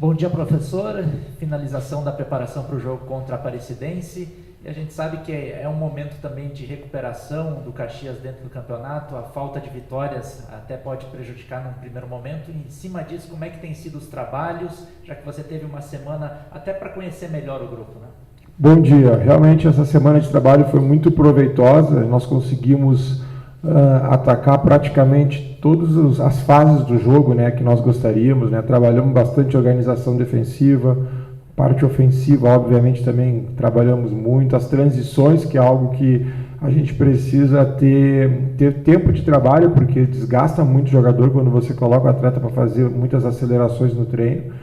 Bom dia, professor. Finalização da preparação para o jogo contra a Aparecidense. E a gente sabe que é um momento também de recuperação do Caxias dentro do campeonato. A falta de vitórias até pode prejudicar num primeiro momento. E em cima disso, como é que tem sido os trabalhos, já que você teve uma semana até para conhecer melhor o grupo, né? Bom dia. Realmente essa semana de trabalho foi muito proveitosa. Nós conseguimos atacar praticamente todas as fases do jogo, né, que nós gostaríamos, né? Trabalhamos bastante organização defensiva, parte ofensiva, obviamente, também trabalhamos muito. As transições, que é algo que a gente precisa ter tempo de trabalho, porque desgasta muito o jogador quando você coloca o atleta para fazer muitas acelerações no treino.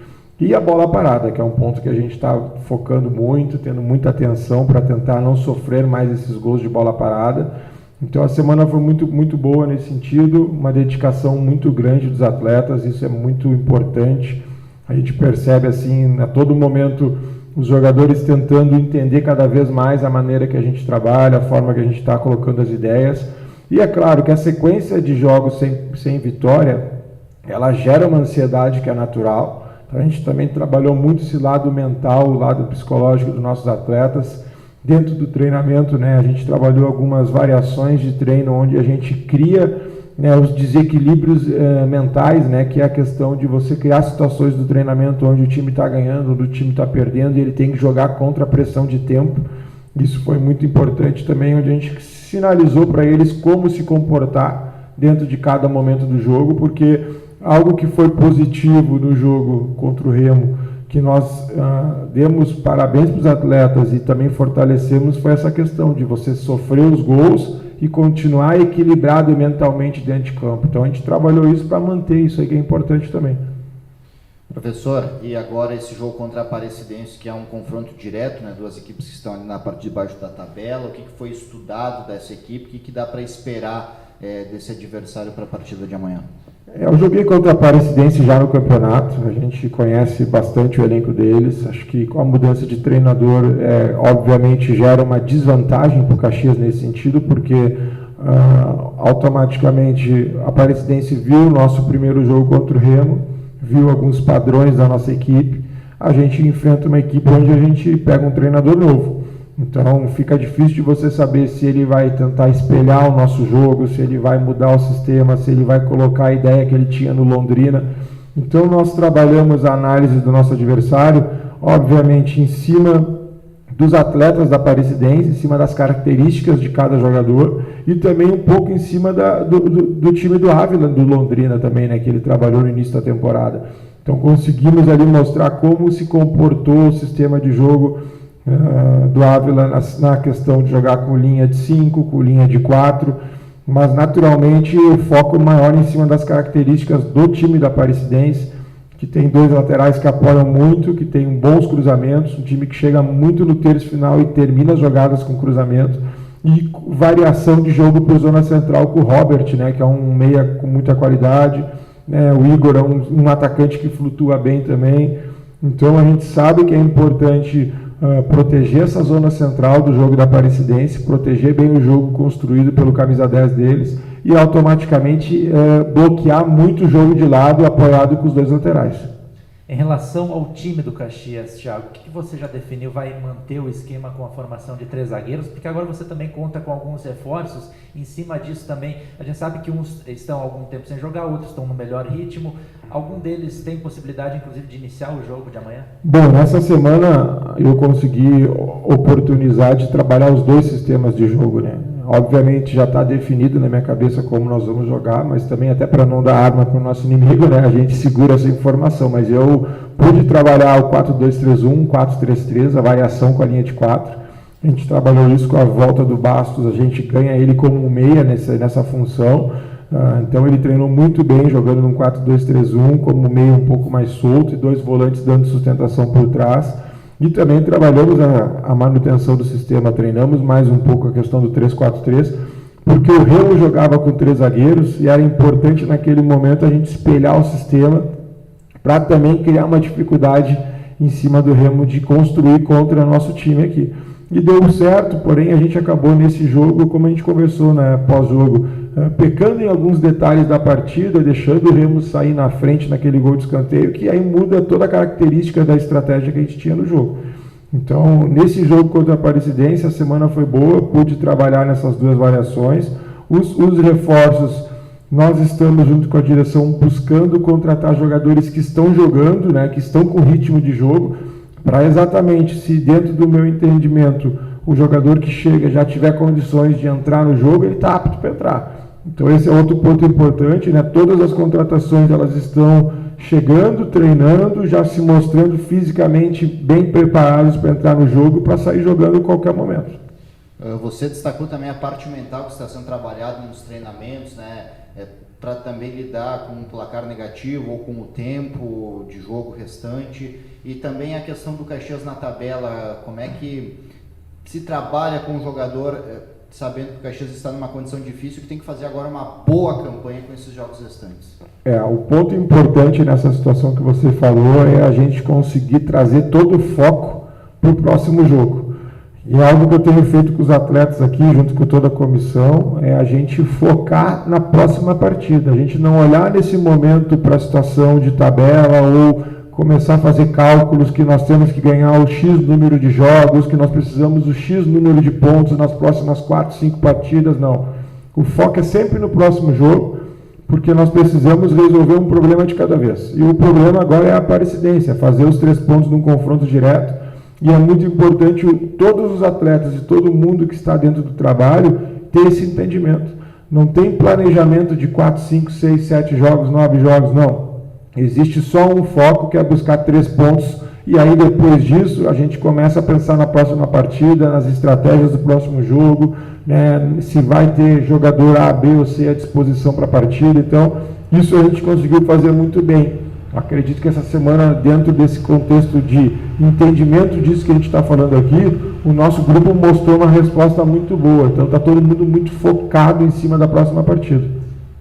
E a bola parada, que é um ponto que a gente está focando muito, tendo muita atenção para tentar não sofrer mais esses gols de bola parada. Então a semana foi muito boa nesse sentido, uma dedicação muito grande dos atletas, isso é muito importante. A gente percebe assim, a todo momento, os jogadores tentando entender cada vez mais a maneira que a gente trabalha, a forma que a gente está colocando as ideias. E é claro que a sequência de jogos sem vitória, ela gera uma ansiedade que é natural. Então a gente também trabalhou muito esse lado mental, o lado psicológico dos nossos atletas. Dentro do treinamento, né, a gente trabalhou algumas variações de treino onde a gente cria, né, os desequilíbrios mentais, né, que é a questão de você criar situações do treinamento onde o time está ganhando, onde o time está perdendo, e ele tem que jogar contra a pressão de tempo. Isso foi muito importante também, onde a gente sinalizou para eles como se comportar dentro de cada momento do jogo, porque algo que foi positivo no jogo contra o Remo, que nós demos parabéns para os atletas e também fortalecemos, foi essa questão de você sofrer os gols e continuar equilibrado mentalmente dentro de campo. Então a gente trabalhou isso para manter isso aí, que é importante também. Professor, e agora esse jogo contra a Aparecidense, que é um confronto direto, né, duas equipes que estão ali na parte de baixo da tabela, o que foi estudado dessa equipe, o que dá para esperar desse adversário para a partida de amanhã? Eu joguei contra a Aparecidense já no campeonato, a gente conhece bastante o elenco deles. Acho que com a mudança de treinador, obviamente gera uma desvantagem para o Caxias nesse sentido, porque automaticamente a Aparecidense viu o nosso primeiro jogo contra o Remo, viu alguns padrões da nossa equipe. A gente enfrenta uma equipe onde a gente pega um treinador novo. Então fica difícil de você saber se ele vai tentar espelhar o nosso jogo, se ele vai mudar o sistema, se ele vai colocar a ideia que ele tinha no Londrina. Então nós trabalhamos a análise do nosso adversário, obviamente em cima dos atletas da Aparecidense, em cima das características de cada jogador e também um pouco em cima do time do Ávila, do Londrina também, né, que ele trabalhou no início da temporada. Então conseguimos ali mostrar como se comportou o sistema de jogo do Ávila na questão de jogar com linha de 5, com linha de 4, mas naturalmente o foco maior em cima das características do time da Aparecidense, que tem dois laterais que apoiam muito, que tem bons cruzamentos, um time que chega muito no terço final e termina as jogadas com cruzamento, e variação de jogo para a zona central com o Robert, né, que é um meia com muita qualidade, né, o Igor é um atacante que flutua bem também. Então a gente sabe que é importante proteger essa zona central do jogo da Aparecidense, proteger bem o jogo construído pelo camisa 10 deles e automaticamente bloquear muito o jogo de lado apoiado com os dois laterais. Em relação ao time do Caxias, Thiago, o que você já definiu? Vai manter o esquema com a formação de 3 zagueiros? Porque agora você também conta com alguns reforços. Em cima disso também, a gente sabe que uns estão há algum tempo sem jogar, outros estão no melhor ritmo. Algum deles tem possibilidade, inclusive, de iniciar o jogo de amanhã? Bom, nessa semana eu consegui oportunizar de trabalhar os dois sistemas de jogo, né? Obviamente já está definido na minha cabeça como nós vamos jogar, mas também até para não dar arma para o nosso inimigo, né? A gente segura essa informação, mas eu pude trabalhar o 4-2-3-1, 4-3-3, a variação com a linha de 4. A gente trabalhou isso com a volta do Bastos, a gente ganha ele como um meia nessa função. Então ele treinou muito bem jogando num 4-2-3-1, como meio um pouco mais solto e 2 volantes dando sustentação por trás. E também trabalhamos a manutenção do sistema, treinamos mais um pouco a questão do 3-4-3, porque o Remo jogava com 3 zagueiros e era importante naquele momento a gente espelhar o sistema para também criar uma dificuldade em cima do Remo de construir contra o nosso time aqui. E deu certo, porém a gente acabou nesse jogo, como a gente conversou, né, pós-jogo, pecando em alguns detalhes da partida, deixando o Remo sair na frente naquele gol de escanteio, que aí muda toda a característica da estratégia que a gente tinha no jogo. Então, nesse jogo contra a Aparecidense, a semana foi boa, pude trabalhar nessas duas variações. Os reforços, nós estamos junto com a direção buscando contratar jogadores que estão jogando, né, que estão com ritmo de jogo, para exatamente, se dentro do meu entendimento, o jogador que chega já tiver condições de entrar no jogo, ele está apto para entrar. Então esse é outro ponto importante, né? Todas as contratações elas estão chegando, treinando, já se mostrando fisicamente bem preparados para entrar no jogo, para sair jogando em qualquer momento. Você destacou também a parte mental que está sendo trabalhada nos treinamentos, né? Para também lidar com um placar negativo ou com o tempo de jogo restante, e também a questão do Caxias na tabela, como é que se trabalha com o jogador sabendo que o Caxias está numa condição difícil, que tem que fazer agora uma boa campanha com esses jogos restantes. O ponto importante nessa situação que você falou é a gente conseguir trazer todo o foco para o próximo jogo. E algo que eu tenho feito com os atletas aqui, junto com toda a comissão, é a gente focar na próxima partida. A gente não olhar nesse momento para a situação de tabela ou começar a fazer cálculos que nós temos que ganhar o X número de jogos, que nós precisamos do X número de pontos nas próximas 4, 5 partidas, não. O foco é sempre no próximo jogo, porque nós precisamos resolver um problema de cada vez. E o problema agora é a Aparecidense, fazer os 3 pontos num confronto direto, e é muito importante todos os atletas e todo mundo que está dentro do trabalho ter esse entendimento. Não tem planejamento de 4, 5, 6, 7 jogos, 9 jogos, não. Existe só um foco, que é buscar 3 pontos, e aí depois disso a gente começa a pensar na próxima partida, nas estratégias do próximo jogo, né, se vai ter jogador A, B ou C à disposição para a partida. Então, isso a gente conseguiu fazer muito bem. Acredito que essa semana, dentro desse contexto de entendimento disso que a gente está falando aqui, o nosso grupo mostrou uma resposta muito boa. Então, está todo mundo muito focado em cima da próxima partida.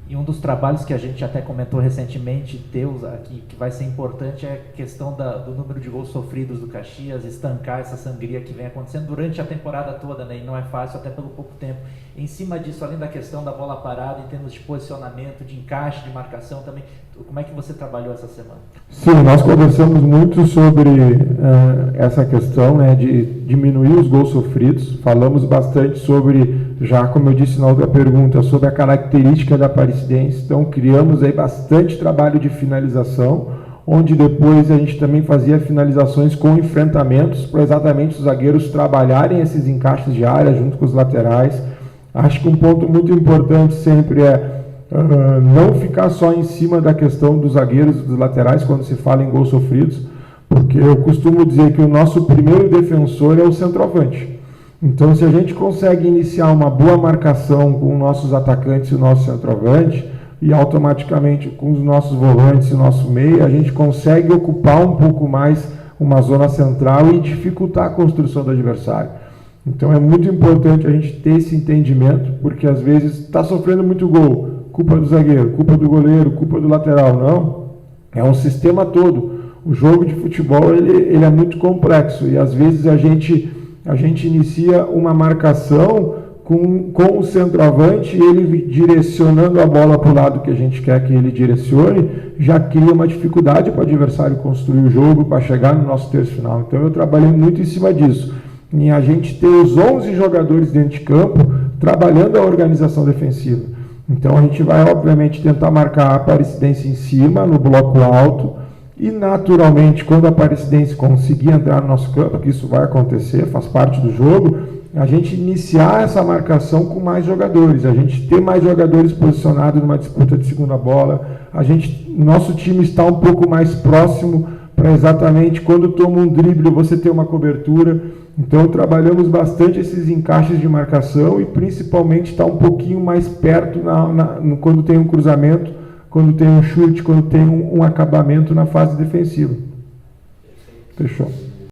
E um dos trabalhos que a gente até comentou recentemente, Deus, aqui, que vai ser importante, é a questão do número de gols sofridos do Caxias, estancar essa sangria que vem acontecendo durante a temporada toda, né? E não é fácil, até pelo pouco tempo. Em cima disso, além da questão da bola parada, em termos de posicionamento, de encaixe, de marcação também, como é que você trabalhou essa semana? Sim, nós conversamos muito sobre essa questão, né, de diminuir os gols sofridos. Falamos bastante sobre, já como eu disse na outra pergunta, sobre a característica da Aparecidense. Então, criamos aí bastante trabalho de finalização, onde depois a gente também fazia finalizações com enfrentamentos, para exatamente os zagueiros trabalharem esses encaixes de área junto com os laterais. Acho que um ponto muito importante sempre é não ficar só em cima da questão dos zagueiros e dos laterais quando se fala em gols sofridos, porque eu costumo dizer que o nosso primeiro defensor é o centroavante. Então, se a gente consegue iniciar uma boa marcação com os nossos atacantes e o nosso centroavante, e automaticamente com os nossos volantes e o nosso meio, a gente consegue ocupar um pouco mais uma zona central e dificultar a construção do adversário. Então é muito importante a gente ter esse entendimento, porque às vezes está sofrendo muito gol, culpa do zagueiro, culpa do goleiro, culpa do lateral, não. É um sistema todo. O jogo de futebol ele é muito complexo, e às vezes a gente inicia uma marcação com o centroavante, ele direcionando a bola para o lado que a gente quer que ele direcione, já cria uma dificuldade para o adversário construir o jogo, para chegar no nosso terço final. Então eu trabalhei muito em cima disso, em a gente ter os 11 jogadores dentro de campo, trabalhando a organização defensiva. Então a gente vai, obviamente, tentar marcar a Aparecidense em cima, no bloco alto, e naturalmente, quando a Aparecidense conseguir entrar no nosso campo, que isso vai acontecer, faz parte do jogo, a gente iniciar essa marcação com mais jogadores, a gente ter mais jogadores posicionados numa disputa de segunda bola, nosso time está um pouco mais próximo para exatamente quando toma um drible você ter uma cobertura. Então trabalhamos bastante esses encaixes de marcação e principalmente está um pouquinho mais perto quando tem um cruzamento, quando tem um chute, quando tem um acabamento na fase defensiva. Fechou.